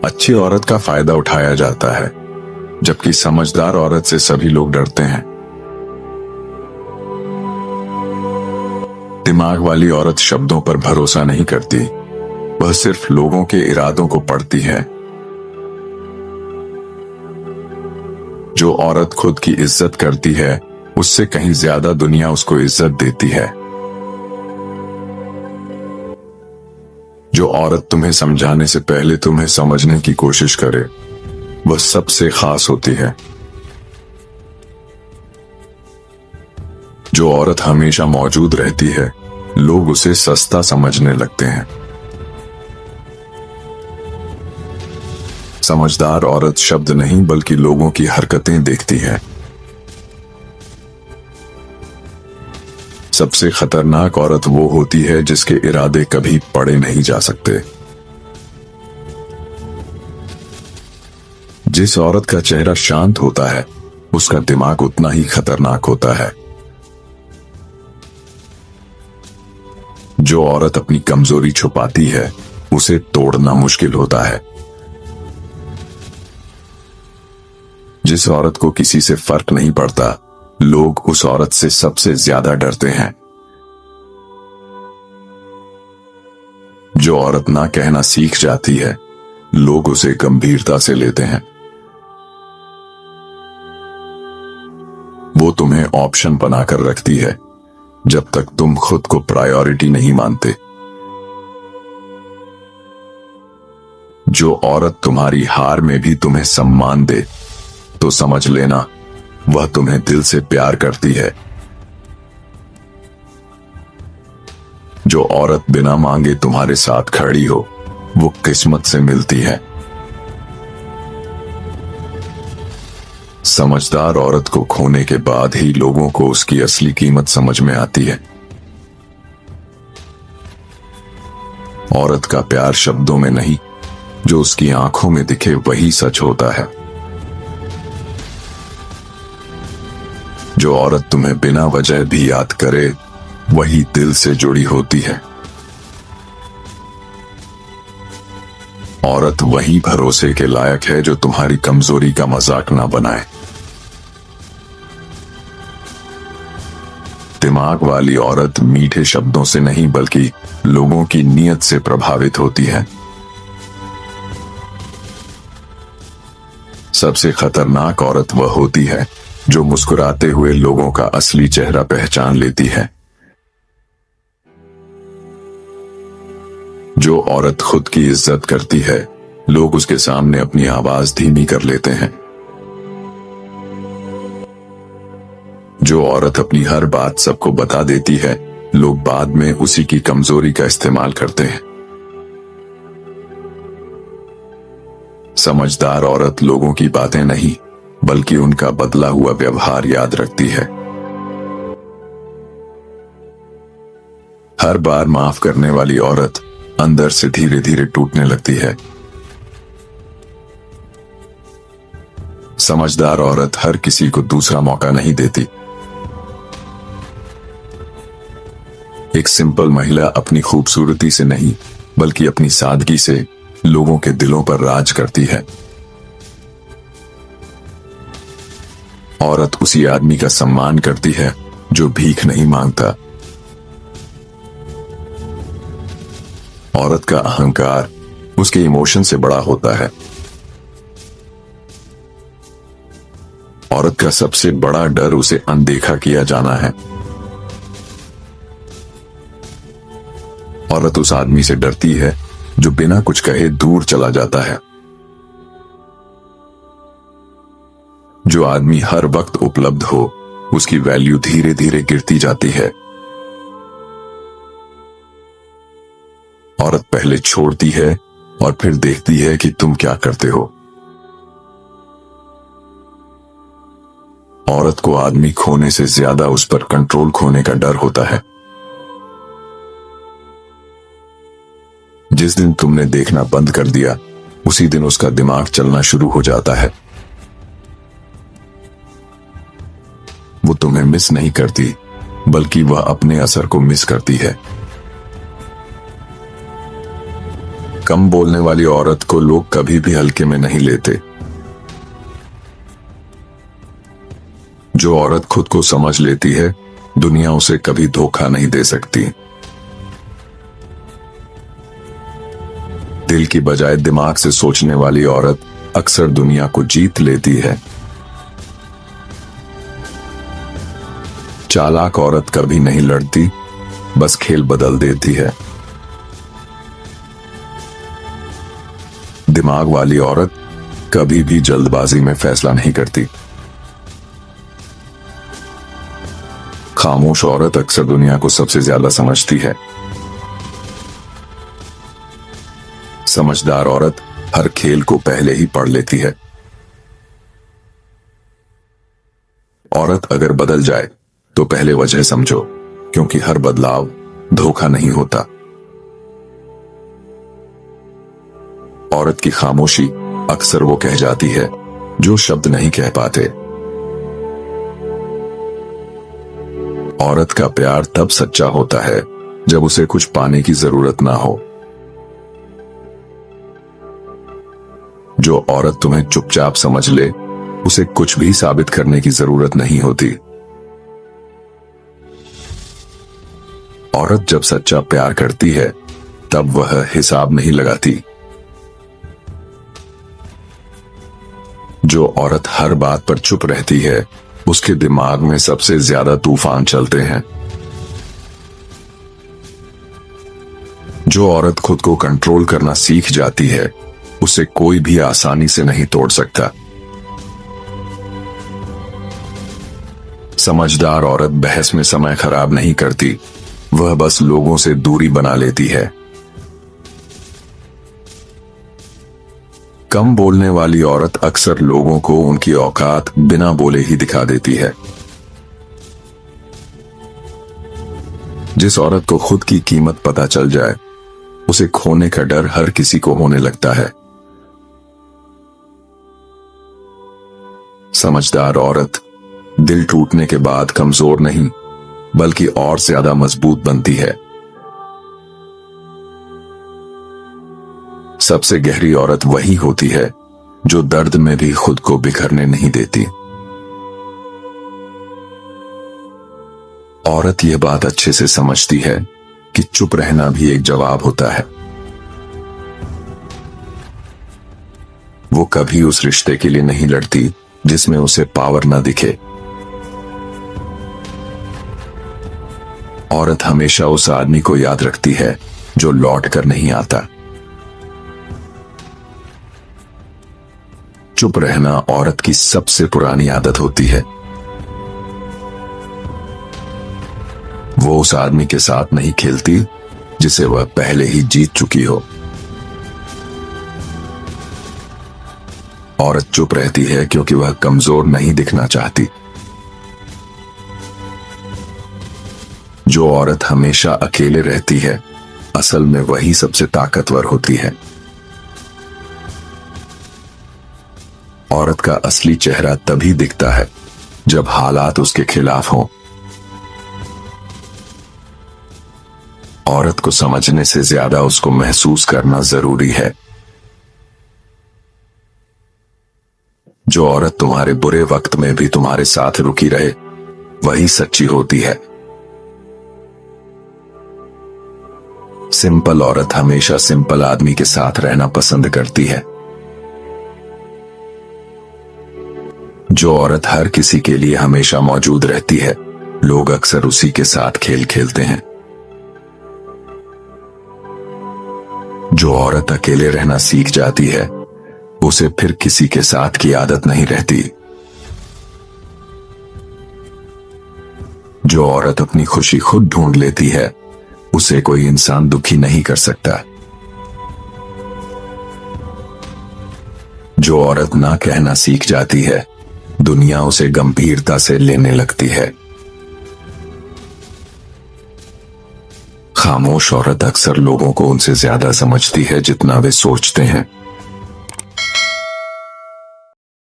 अच्छी औरत का फायदा उठाया जाता है, जबकि समझदार औरत से सभी लोग डरते हैं। दिमाग वाली औरत शब्दों पर भरोसा नहीं करती, वह सिर्फ लोगों के इरादों को पढ़ती है। जो औरत खुद की इज्जत करती है, उससे कहीं ज्यादा दुनिया उसको इज्जत देती है। जो औरत तुम्हें समझाने से पहले तुम्हें समझने की कोशिश करे, वह सबसे खास होती है। जो औरत हमेशा मौजूद रहती है, लोग उसे सस्ता समझने लगते हैं। समझदार औरत शब्द नहीं बल्कि लोगों की हरकतें देखती है। सबसे खतरनाक औरत वो होती है जिसके इरादे कभी पढ़े नहीं जा सकते। जिस औरत का चेहरा शांत होता है, उसका दिमाग उतना ही खतरनाक होता है। जो औरत अपनी कमजोरी छुपाती है, उसे तोड़ना मुश्किल होता है। जिस औरत को किसी से फर्क नहीं पड़ता, लोग उस औरत से सबसे ज्यादा डरते हैं। जो औरत ना कहना सीख जाती है, लोग उसे गंभीरता से लेते हैं। वो तुम्हें ऑप्शन बनाकर रखती है, जब तक तुम खुद को प्रायोरिटी नहीं मानते। जो औरत तुम्हारी हार में भी तुम्हें सम्मान दे, तो समझ लेना वह तुम्हें दिल से प्यार करती है। जो औरत बिना मांगे तुम्हारे साथ खड़ी हो, वो किस्मत से मिलती है। समझदार औरत को खोने के बाद ही लोगों को उसकी असली कीमत समझ में आती है। औरत का प्यार शब्दों में नहीं, जो उसकी आंखों में दिखे वही सच होता है। जो औरत तुम्हें बिना वजह भी याद करे, वही दिल से जुड़ी होती है। औरत वही भरोसे के लायक है जो तुम्हारी कमजोरी का मजाक ना बनाए। दिमाग वाली औरत मीठे शब्दों से नहीं बल्कि लोगों की नीयत से प्रभावित होती है। सबसे खतरनाक औरत वह होती है जो मुस्कुराते हुए लोगों का असली चेहरा पहचान लेती है। जो औरत खुद की इज्जत करती है, लोग उसके सामने अपनी आवाज धीमी कर लेते हैं। जो औरत अपनी हर बात सबको बता देती है, लोग बाद में उसी की कमजोरी का इस्तेमाल करते हैं। समझदार औरत लोगों की बातें नहीं बल्कि उनका बदला हुआ व्यवहार याद रखती है। हर बार माफ करने वाली औरत अंदर से धीरे धीरे टूटने लगती है। समझदार औरत हर किसी को दूसरा मौका नहीं देती। एक सिंपल महिला अपनी खूबसूरती से नहीं बल्कि अपनी सादगी से लोगों के दिलों पर राज करती है। औरत उसी आदमी का सम्मान करती है जो भीख नहीं मांगता। औरत का अहंकार उसके इमोशन से बड़ा होता है। औरत का सबसे बड़ा डर उसे अनदेखा किया जाना है। औरत उस आदमी से डरती है जो बिना कुछ कहे दूर चला जाता है। जो आदमी हर वक्त उपलब्ध हो, उसकी वैल्यू धीरे धीरे गिरती जाती है। औरत पहले छोड़ती है और फिर देखती है कि तुम क्या करते हो। औरत को आदमी खोने से ज्यादा उस पर कंट्रोल खोने का डर होता है। जिस दिन तुमने देखना बंद कर दिया, उसी दिन उसका दिमाग चलना शुरू हो जाता है। वो तुम्हें मिस नहीं करती बल्कि वह अपने असर को मिस करती है। कम बोलने वाली औरत को लोग कभी भी हल्के में नहीं लेते। जो औरत खुद को समझ लेती है, दुनिया उसे कभी धोखा नहीं दे सकती। दिल की बजाय दिमाग से सोचने वाली औरत अक्सर दुनिया को जीत लेती है। चालाक औरत कभी नहीं लड़ती, बस खेल बदल देती है। दिमाग वाली औरत कभी भी जल्दबाजी में फैसला नहीं करती। खामोश औरत अक्सर दुनिया को सबसे ज्यादा समझती है। समझदार औरत हर खेल को पहले ही पढ़ लेती है। औरत अगर बदल जाए तो पहले वजह समझो, क्योंकि हर बदलाव धोखा नहीं होता। औरत की खामोशी अक्सर वो कह जाती है जो शब्द नहीं कह पाते। औरत का प्यार तब सच्चा होता है जब उसे कुछ पाने की जरूरत ना हो। जो औरत तुम्हें चुपचाप समझ ले, उसे कुछ भी साबित करने की जरूरत नहीं होती। औरत जब सच्चा प्यार करती है, तब वह हिसाब नहीं लगाती। जो औरत हर बात पर चुप रहती है, उसके दिमाग में सबसे ज्यादा तूफान चलते हैं। जो औरत खुद को कंट्रोल करना सीख जाती है, उसे कोई भी आसानी से नहीं तोड़ सकता। समझदार औरत बहस में समय खराब नहीं करती, वह बस लोगों से दूरी बना लेती है। कम बोलने वाली औरत अक्सर लोगों को उनकी औकात बिना बोले ही दिखा देती है। जिस औरत को खुद की कीमत पता चल जाए, उसे खोने का डर हर किसी को होने लगता है। समझदार औरत दिल टूटने के बाद कमजोर नहीं, बल्कि और ज्यादा मजबूत बनती है। सबसे गहरी औरत वही होती है जो दर्द में भी खुद को बिखरने नहीं देती। औरत यह बात अच्छे से समझती है कि चुप रहना भी एक जवाब होता है। वो कभी उस रिश्ते के लिए नहीं लड़ती जिसमें उसे पावर ना दिखे। औरत हमेशा उस आदमी को याद रखती है जो लौट कर नहीं आता। चुप रहना औरत की सबसे पुरानी आदत होती है। वो उस आदमी के साथ नहीं खेलती जिसे वह पहले ही जीत चुकी हो। औरत चुप रहती है क्योंकि वह कमजोर नहीं दिखना चाहती। जो औरत हमेशा अकेले रहती है, असल में वही सबसे ताकतवर होती है। औरत का असली चेहरा तभी दिखता है जब हालात उसके खिलाफ हों। औरत को समझने से ज्यादा उसको महसूस करना जरूरी है। जो औरत तुम्हारे बुरे वक्त में भी तुम्हारे साथ रुकी रहे, वही सच्ची होती है। सिंपल औरत हमेशा सिंपल आदमी के साथ रहना पसंद करती है। जो औरत हर किसी के लिए हमेशा मौजूद रहती है, लोग अक्सर उसी के साथ खेल खेलते हैं। जो औरत अकेले रहना सीख जाती है, उसे फिर किसी के साथ की आदत नहीं रहती। जो औरत अपनी खुशी खुद ढूंढ लेती है, उसे कोई इंसान दुखी नहीं कर सकता। जो औरत ना कहना सीख जाती है, दुनिया उसे गंभीरता से लेने लगती है। खामोश औरत अक्सर लोगों को उनसे ज्यादा समझती है जितना वे सोचते हैं।